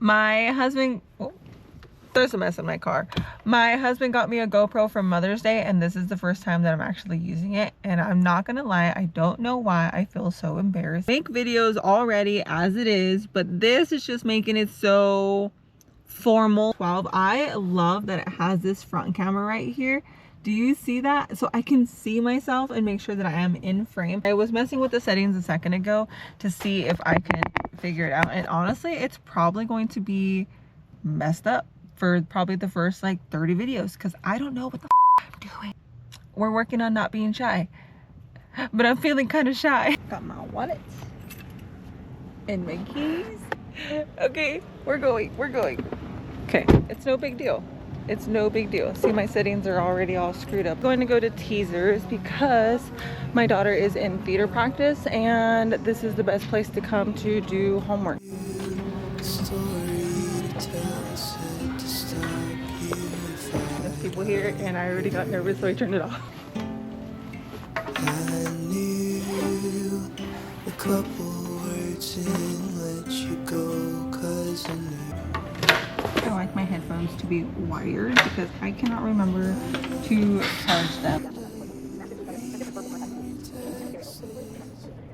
My husband, oh, there's a mess in my car. My husband got me a GoPro for Mother's Day, and this is the first time that I'm actually using it. And I'm not gonna lie, I don't know why I feel so embarrassed. Make videos already as it is, but this is just making it so formal. 12. I love that it has this front camera right here. Do you see that? So I can see myself and make sure that I am in frame. I was messing with the settings a second ago to see if I could figure it out, and honestly it's probably going to be messed up for probably the first like 30 videos because I don't know what the I'm doing. We're working on not being shy, but I'm feeling kind of shy. Got my wallet and my keys. Okay, we're going. Okay, it's no big deal. It's no big deal. See, my settings are already all screwed up. I'm going to go to Teasers because my daughter is in theater practice and this is the best place to come to do homework. There's people here and I already got nervous, so I turned it off. I knew a couple words and let you go 'cause I knew. I like my headphones to be wired because I cannot remember to charge them.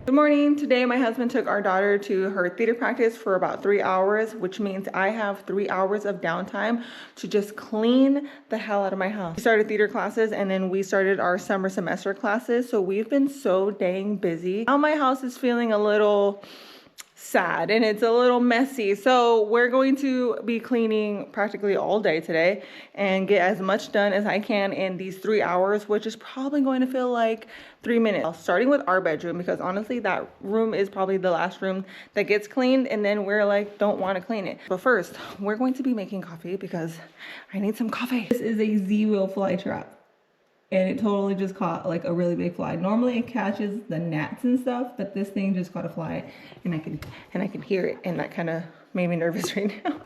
Good morning. Today my husband took our daughter to her theater practice for about 3 hours, which means I have 3 hours of downtime to just clean the hell out of my house. We started theater classes and then we started our summer semester classes, so we've been so dang busy. Now my house is feeling a little sad and it's a little messy, so we're going to be cleaning practically all day today and get as much done as I can in these 3 hours, which is probably going to feel like 3 minutes. Starting with our bedroom, because honestly that room is probably the last room that gets cleaned, and then we're like don't want to clean it. But first we're going to be making coffee because I need some coffee. This is a Z-wheel fly trap. And it totally just caught like a really big fly. Normally it catches the gnats and stuff, but this thing just caught a fly, and I can hear it, and that kind of made me nervous right now.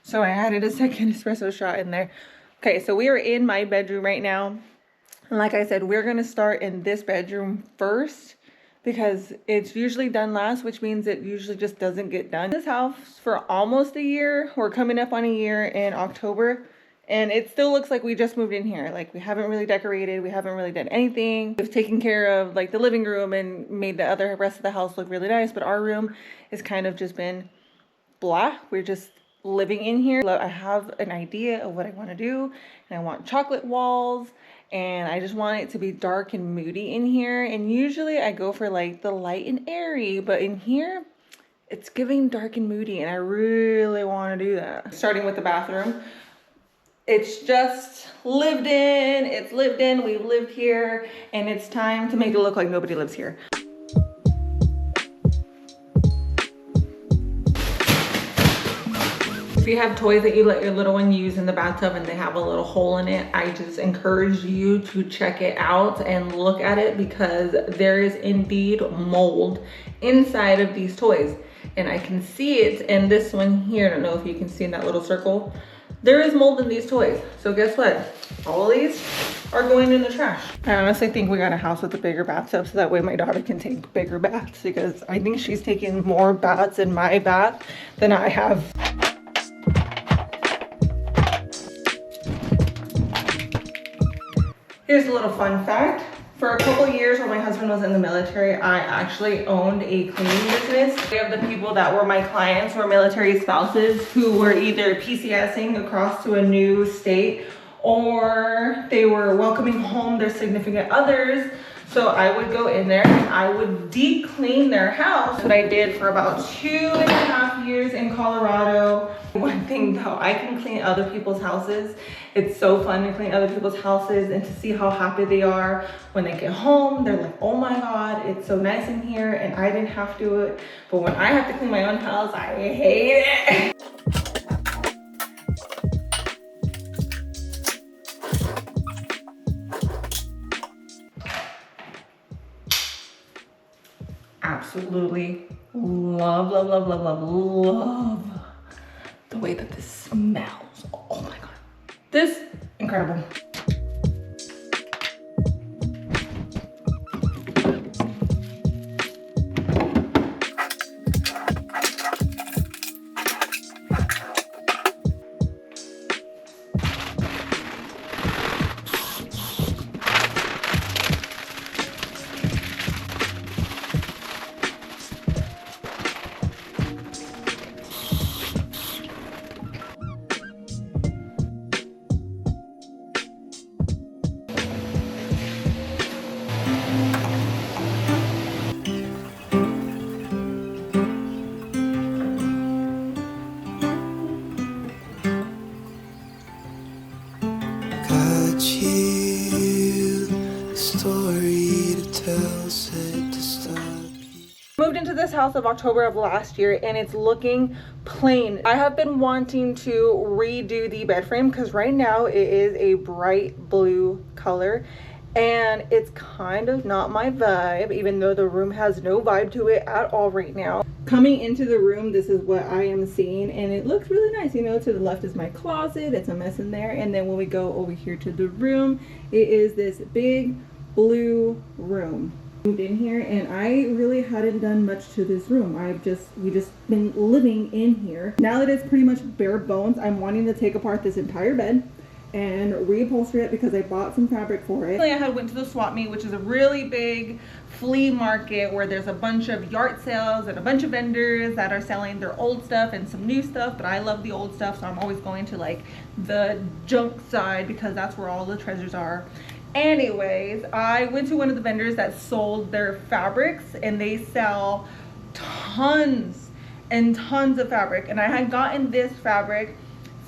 So I added a second espresso shot in there. Okay, so we are in my bedroom right now. And like I said, we're gonna start in this bedroom first, because it's usually done last, which means it usually just doesn't get done. This house for almost a year. We're coming up on a year in October, and it still looks like we just moved in here. Like we haven't really decorated, we haven't really done anything. We've taken care of like the living room and made the other rest of the house look really nice, but our room has kind of just been blah. We're just living in here. I have an idea of what I want to do, and I want chocolate walls, and I just want it to be dark and moody in here. And usually I go for like the light and airy, but in here it's giving dark and moody, and I really want to do that. Starting with the bathroom, it's just lived in, we've lived here, and it's time to make it look like nobody lives here. If you have toys that you let your little one use in the bathtub and they have a little hole in it, I just encourage you to check it out and look at it, because there is indeed mold inside of these toys. And I can see it in this one here. I don't know if you can see in that little circle. There is mold in these toys. So guess what? All of these are going in the trash. I honestly think we got a house with a bigger bathtub so that way my daughter can take bigger baths, because I think she's taking more baths in my bath than I have. Here's a little fun fact. For a couple years when my husband was in the military, I actually owned a cleaning business. We have the people that were my clients were military spouses who were either PCSing across to a new state, or they were welcoming home their significant others. So I would go in there and I would deep clean their house. That's what I did for about 2.5 years in Colorado. One thing though, I can clean other people's houses. It's so fun to clean other people's houses and to see how happy they are when they get home. They're like, oh my God, it's so nice in here, and I didn't have to do it. But when I have to clean my own house, I hate it. Absolutely love the way that this smells. Oh my God, this incredible. house of October of last year and it's looking plain. I have been wanting to redo the bed frame because right now it is a bright blue color and it's kind of not my vibe, even though the room has no vibe to it at all right now. Coming into the room, this is what I am seeing and it looks really nice. You know, to the left is my closet, it's a mess in there, and then when we go over here to the room, it is this big blue room. Moved in here and I really hadn't done much to this room. We just been living in here. Now that it's pretty much bare bones, I'm wanting to take apart this entire bed and reupholster it because I bought some fabric for it. I had went to the swap meet, which is a really big flea market where there's a bunch of yard sales and a bunch of vendors that are selling their old stuff and some new stuff, but I love the old stuff, so I'm always going to like the junk side because that's where all the treasures are. Anyways, I went to one of the vendors that sold their fabrics and they sell tons and tons of fabric, and I had gotten this fabric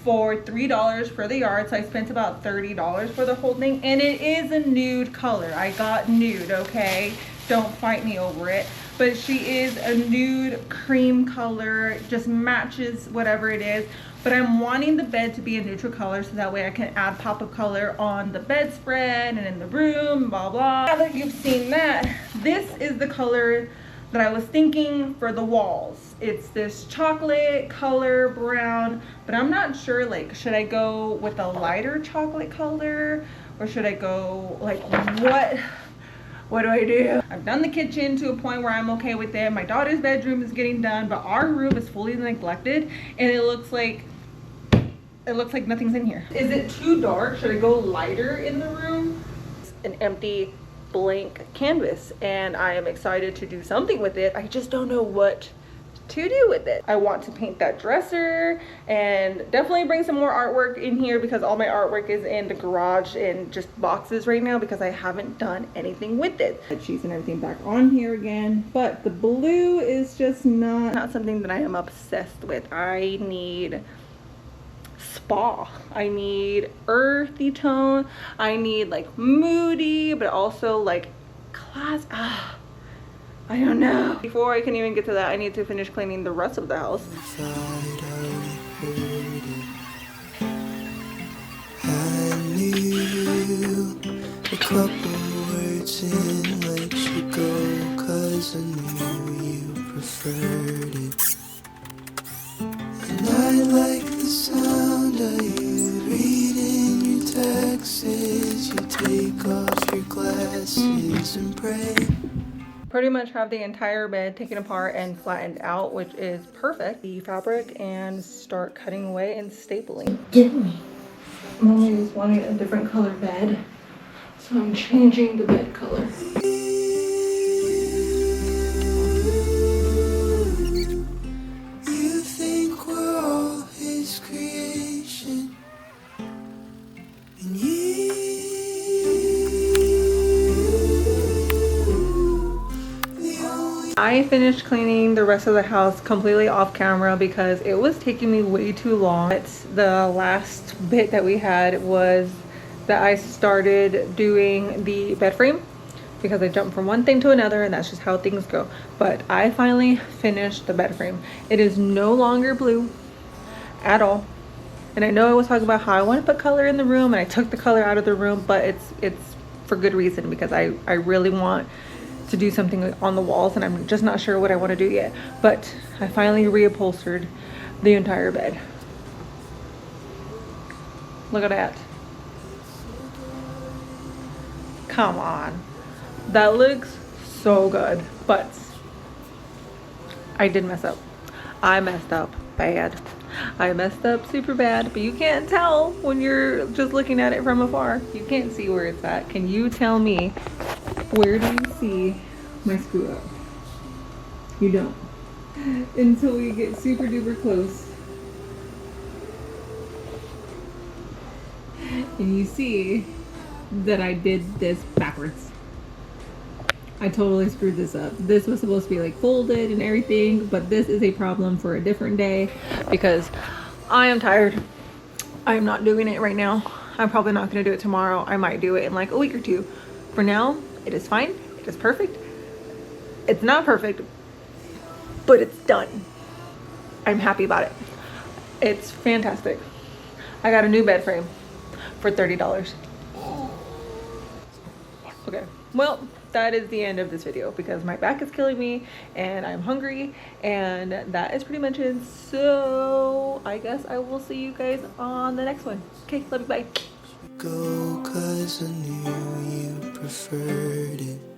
for $3 for the yard, so I spent about $30 for the whole thing, and it is a nude color. I got nude, okay? Don't fight me over it. But she is a nude cream color, just matches whatever it is. But I'm wanting the bed to be a neutral color so that way I can add pop of color on the bedspread and in the room, blah, blah. Now that you've seen that, this is the color that I was thinking for the walls. It's this chocolate color brown, but I'm not sure, like, should I go with a lighter chocolate color or should I go like what do I do? I've done the kitchen to a point where I'm okay with it. My daughter's bedroom is getting done, but our room is fully neglected and it looks like nothing's in here. Is it too dark? Should I go lighter in the room? It's an empty blank canvas and I am excited to do something with it. I just don't know what to do with it. I want to paint that dresser and definitely bring some more artwork in here because all my artwork is in the garage and just boxes right now because I haven't done anything with it. Sheets and everything back on here again, but the blue is just not something that I am obsessed with. I need spa, I need earthy tone, I need like moody but also like class. I don't know. Before I can even get to that, I need to finish cleaning the rest of the house. I knew a couple words in, let you go, 'cause I knew you preferred it. And I like the sound of you reading your texts, you take off your glasses and pray. Pretty much have the entire bed taken apart and flattened out, which is perfect. The fabric and start cutting away and stapling. Get me. Mommy is wanting a different color bed, so I'm changing the bed color. You think we're all his creation, and I finished cleaning the rest of the house completely off camera because it was taking me way too long. The last bit that we had was that I started doing the bed frame because I jumped from one thing to another and that's just how things go. But I finally finished the bed frame. It is no longer blue at all. And I know I was talking about how I want to put color in the room and I took the color out of the room, but it's for good reason because I really want to do something on the walls and I'm just not sure what I want to do yet. But I finally reupholstered the entire bed. Look at that. Come on. That looks so good, but I did mess up. I messed up bad. I messed up super bad, but you can't tell when you're just looking at it from afar. You can't see where it's at. Can you tell me, where do you see my screw up? You don't. Until we get super duper close. And you see that I did this backwards. I totally screwed this up. This was supposed to be like folded and everything, but this is a problem for a different day because I am tired. I am not doing it right now. I'm probably not going to do it tomorrow. I might do it in like a week or two. For now, it is fine. It is perfect. It's not perfect, but it's done. I'm happy about it. It's fantastic. I got a new bed frame for $30. Okay, well, that is the end of this video because my back is killing me and I'm hungry, and that is pretty much it. So I guess I will see you guys on the next one. Okay, love you, bye. Go, 'cause I knew you preferred it.